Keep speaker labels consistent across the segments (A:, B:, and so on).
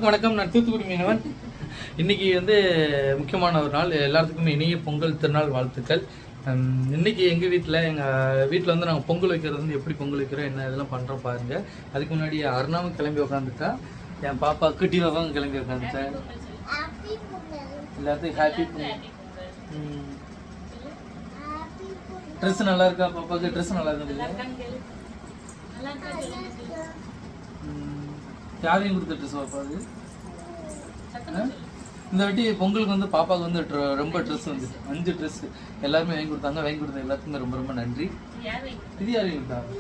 A: எல்லாருக்கும் வணக்கம். நான் தூத்துக்குடி மீனவன். இன்னைக்கு வந்து முக்கியமான ஒரு நாள். எல்லாத்துக்குமே இனிய பொங்கல் திருநாள் வாழ்த்துக்கள். இன்னைக்கு எங்கள் வீட்டில் வந்து நாங்கள் பொங்கல் வைக்கிறது வந்து எப்படி பொங்கல் வைக்கிறோம் என்ன இதெல்லாம் பண்ணுறோம் பாருங்க. அதுக்கு முன்னாடி அருணாவும் கிளம்பி உட்காந்துட்டா, என் பாப்பா குட்டி பாப்பாவும் கிளம்பி உட்காந்துட்டேன். எல்லாத்துக்கும் ஹாப்பி பொங்கல். ட்ரெஸ் நல்லா இருக்கா பாப்பாவுக்கு? ட்ரெஸ் நல்லா இருக்கு. யாரையும் கொடுத்த ட்ரெஸ் பாப்பாவுக்கு? இந்த வாட்டி பொங்கலுக்கு வந்து பாப்பாவுக்கு வந்து ரொம்ப ட்ரெஸ் வந்து 5 ட்ரெஸ் எல்லாருமே வாங்கி கொடுத்தாங்க. வாங்கி கொடுத்த எல்லாத்துக்குமே ரொம்ப ரொம்ப நன்றி. இது யாரையும் கொடுத்தாங்க?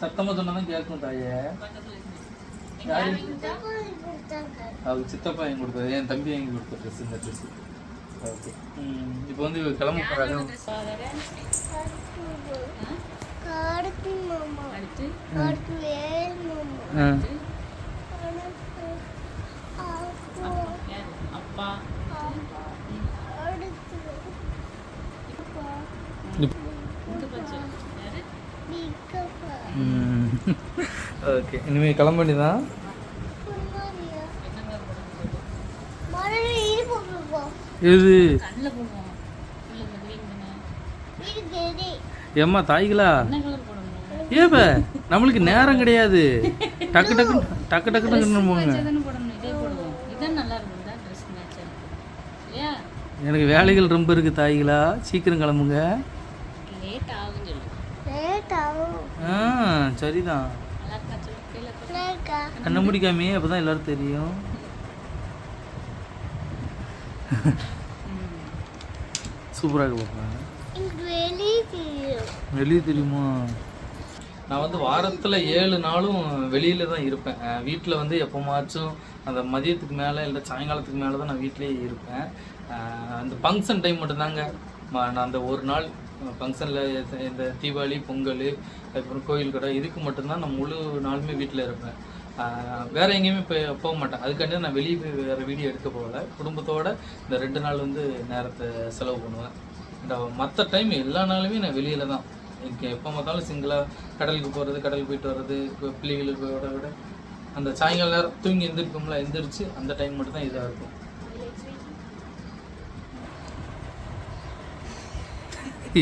A: சத்தமாக சொன்னாதான் கேட்கும் தாயே. யாரையும் அவருக்கு சித்தப்பா வாங்கி கொடுத்தது, என் தம்பி வாங்கி கொடுத்த ட்ரெஸ் இந்த ட்ரெஸ். ஓகே, இப்போ வந்து கிளம்ப போகிறாங்க. ஓகே, இனிமேல் கிளம்ப வேண்டியதான். இது ஏம்மா தாய்களா? ஏப்ப நம்மளுக்கு நேரம் கிடையாது. டக்கு டக்கு டக்கு டக்குன்னு போங்க. எனக்கு வேலைகள் ரொம்ப இருக்கு தாய்களா, சீக்கிரம் கிளம்புங்க. சரிதான், கண்ண முடிக்காமே அப்பதான் எல்லாரும் தெரியும். சூப்பராக பார்ப்பேன். வெளியே தெரியுமா? நான் வந்து வாரத்தில் 7 நாளும் வெளியில் தான் இருப்பேன். வீட்டில் வந்து எப்போமாச்சும் அந்த மதியத்துக்கு மேலே இல்லை சாயங்காலத்துக்கு மேலே தான் நான் வீட்டிலேயே இருப்பேன். அந்த ஃபங்க்ஷன் டைம் மட்டும்தாங்க நான் அந்த ஒரு நாள் ஃபங்க்ஷனில், இந்த தீபாவளி பொங்கல் அதுக்கப்புறம் கோயில் கடை, இதுக்கு மட்டும்தான் நான் முழு நாளுமே வீட்டில் இருப்பேன். வேறு எங்கேயுமே போக மாட்டேன். அதுக்காண்டி நான் வெளியே போய் வேறு வீடியோ எடுக்க போகல. குடும்பத்தோடு இந்த 2 நாள் வந்து நேரத்தை செலவு பண்ணுவேன். இந்த மற்ற டைம் எல்லா நாளுமே நான் வெளியில் தான். எனக்கு எப்போ பார்த்தாலும் சிங்கிளாக கடலுக்கு போகிறது, கடலுக்கு போயிட்டு வர்றது, பிள்ளைகளுக்கு விட அந்த சாயங்கால நேரம் தூங்கி எந்திரிக்கும்ல, எந்திரிச்சு அந்த டைம் மட்டும் தான் இதாக இருக்கும்.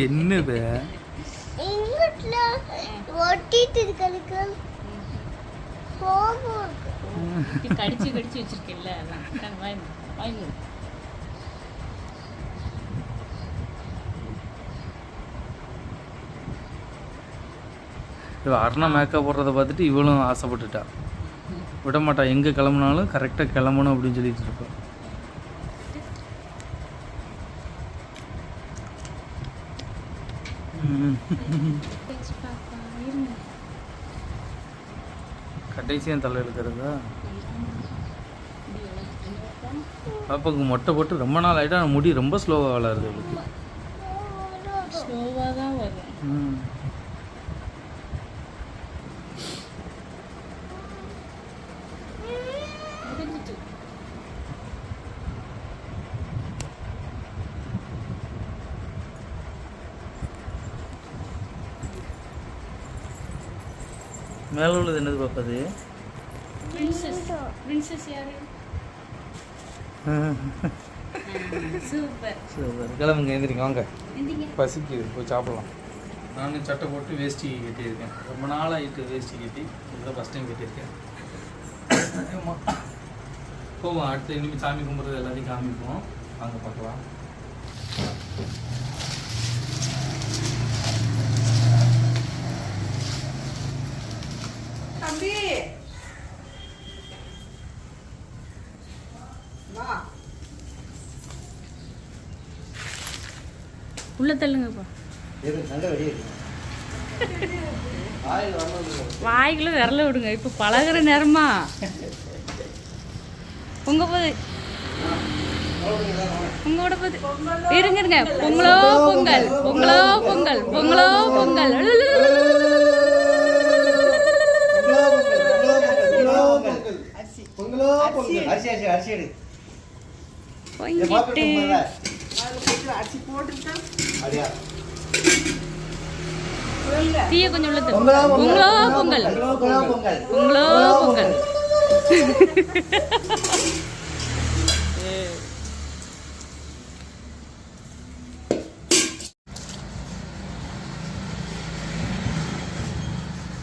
A: என்னது
B: கடிச்சு கடிச்சு வச்சிருக்கேன்ல.
A: அருணா மேக்கப் போடுறத பார்த்துட்டு இவளும் ஆசைப்பட்டுட்டா. விட மாட்டா, எங்கே கிளம்புனாலும் கரெக்டாக கிளம்பணும் அப்படின்னு சொல்லிட்டு இருப்போம். கடைசியாக தலை எடுக்கிறதா? பாப்பாவுக்கு மொட்டை போட்டு ரொம்ப நாள் ஆகிட்டா முடி ரொம்ப ஸ்லோவாக வளருது. அவளுக்கு
B: ஸ்லோவாக தான் வரும்.
A: மேலே உள்ளது என்னது பார்ப்பது? சூப்பர். கிளம்புங்க, எந்திரிங்க, வாங்க, பசிக்கு போய் சாப்பிடலாம். நானும் சட்டை போட்டு வேஷ்டி கட்டியிருக்கேன். ரொம்ப நாள் ஆகிட்டு வேஷ்டி கட்டி, இதுதான் ஃபஸ்ட் டைம் கட்டியிருக்கேன். போவோம், அடுத்து இனிமேல் சாமி கும்பிட்றது எல்லாத்தையும் காமிப்போம். வாங்க பார்க்கலாம்.
B: உள்ள தள்ளுங்கப்பா. வாய்க்குள்ள விரல விடுங்க. இப்போ பழகிற நேரமா உங்க போது உங்களோட போது இருங்க இருங்க. பொங்கலோ பொங்கல், பொங்கலோ பொங்கல், பொங்கலோ பொங்கல். தீய கொஞ்சம் உள்ள பொங்கலோ பொங்கல், பொங்கலோ பொங்கல்.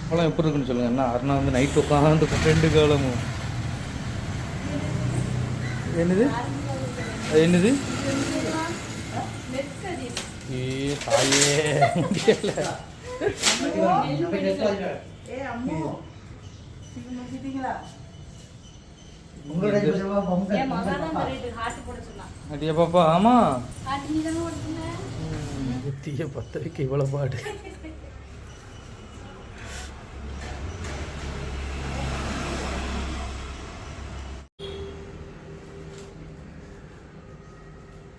A: அப்போலாம் எப்படி இருக்குன்னு சொல்லுங்கள். என்ன அருணா வந்து நைட்டு உட்காந்து 2 காலமும் என்னது என்னது ஏ தாயே அடியா பாப்பா. ஆமா தீய பத்திரிக்கை இவ்வளோ பாடு.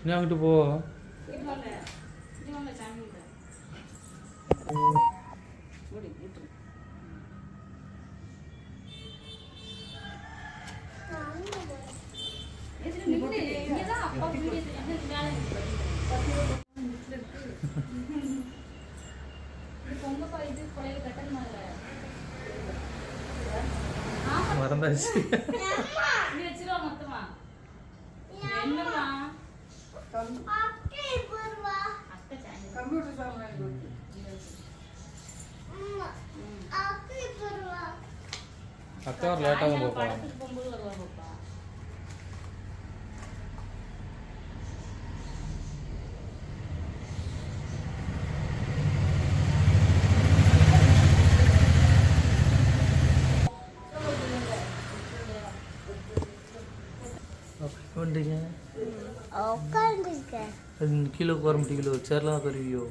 A: நீ அங்கிட்டு போ. மறந்தாச்சு. அக்கா லேட்டாக போப்பா. பண்ணுறீங்க கீழே உட்கார முடியல. சேர்லாம் தருவியோ?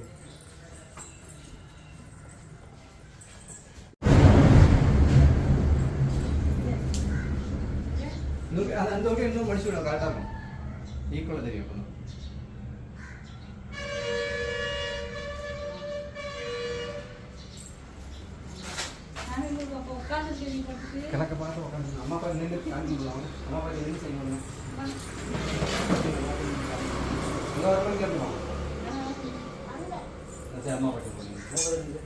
C: அந்த இன்னும் முடிச்சு விட கரெக்டாக இருக்கும். ஈக்குவலாக தெரியும். கணக்கை பார்த்து உட்காந்து அம்மா பார்த்து நின்று காமிக்கலாம். அம்மா பார்த்து நின்று செய்யணும். அங்கே வர பண்ணி கேட்கலாம். சரி அம்மா பார்த்து போனீங்க.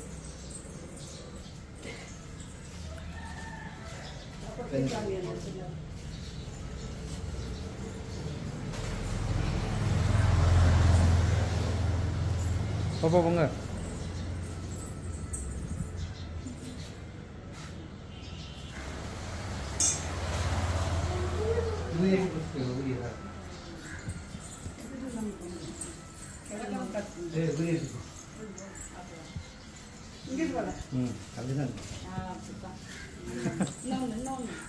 A: பாப்பா போங்க.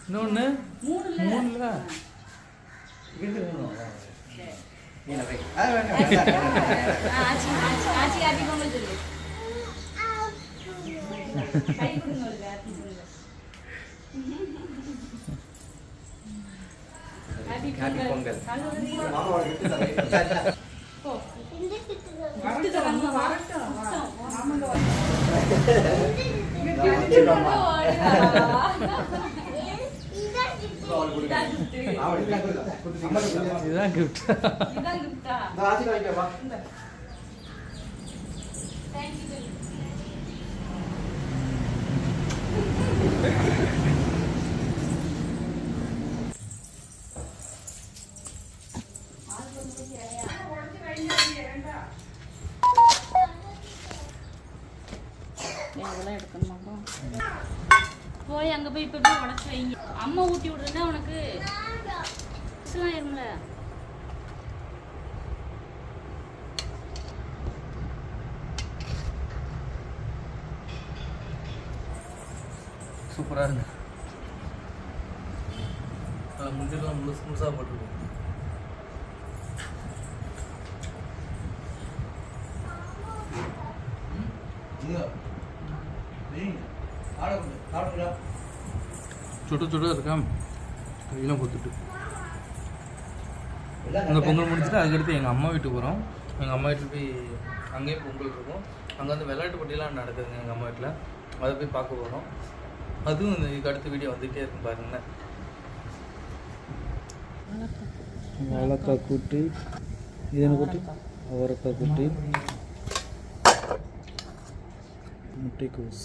A: இன்னொன்று 3
C: ஹாப்பி பொங்கல்.
A: இதுதான் கிஃப்ட்.
B: போய் அங்க போய் இப்ப உடச்சு வைங்க. அம்மா ஊட்டி விடுறதுன்னா உனக்கு ஏறும்ல.
A: சூப்பராக இருக்கு. முந்திரிலாம் முழுசாக போட்டுருக்கோம். சுட்டு சுட்டு இருக்கா இதெல்லாம் கொடுத்துட்டு அந்த பொங்கல் முடிச்சுட்டு அதுக்கடுத்து எங்கள் அம்மா வீட்டுக்கு போகிறோம். எங்கள் அம்மா வீட்டில் போய் அங்கேயும் பொங்கல் இருக்கும். அங்கே வந்து விளையாட்டு போட்டியெல்லாம் நடக்குதுங்க எங்கள் அம்மா வீட்டில். அதை போய் பார்க்க போகிறோம். அதுவும் இதுக்கு அடுத்த வீடியோ வந்துகிட்டே இருக்கும் பாருங்க. வாழைக்காய் கூட்டு, இது என்ன கூட்டு? அவரைக்காய் கூட்டு, முட்டைக்கோஸ்,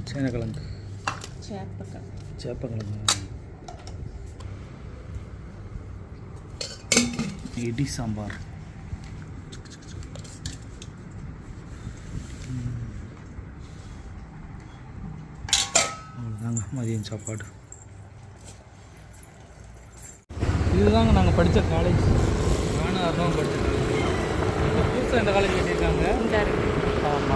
A: சேனக்கிழங்கு, சேப்பக்கிழங்கு, இடி சாம்பார், அவ்வளோதாங்க மதியம் சாப்பாடு. இதுதாங்க நாங்கள் படித்த காலேஜ். நானும் அருணாவும் படித்த காலேஜ். இப்போ புதுசாக இந்த காலேஜ் கட்டியிருக்காங்க. ஆமாம்,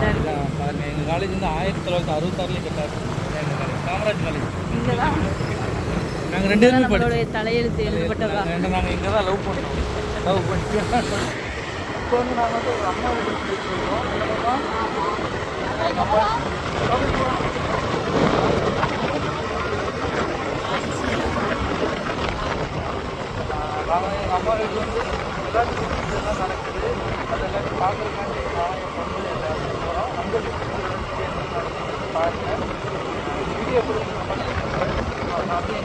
A: பாருங்க, எங்கள் காலேஜ் வந்து 1966 கட்டாரு. எங்கள் காலேஜ் காமராஜ் காலேஜ். நாங்கள் 2 பேருமே படித்தோம்.
B: தலையெழுத்து எழுதப்பட்டதா?
A: நாங்கள் இங்கே தான் லவ் பண்ணோம். லவ் பண்ணிட்டு இப்போ வந்து நாங்கள் வந்து ஒரு அம்மா வீட்டுக்கு போயிட்டு இருக்கோம். எங்கள் அம்மா நாங்கள் எங்கள் அம்மா வீட்டு வந்து எல்லாத்தையும் இதெல்லாம் நடக்குது. அதெல்லாம் பார்க்குறதுக்காண்டி நான் என் பொண்ணு எல்லாரும் போகிறோம். அந்த வீட்டுக்கு பாருங்கள் வீடியோ கொடுக்குற மாதிரி அப்படியே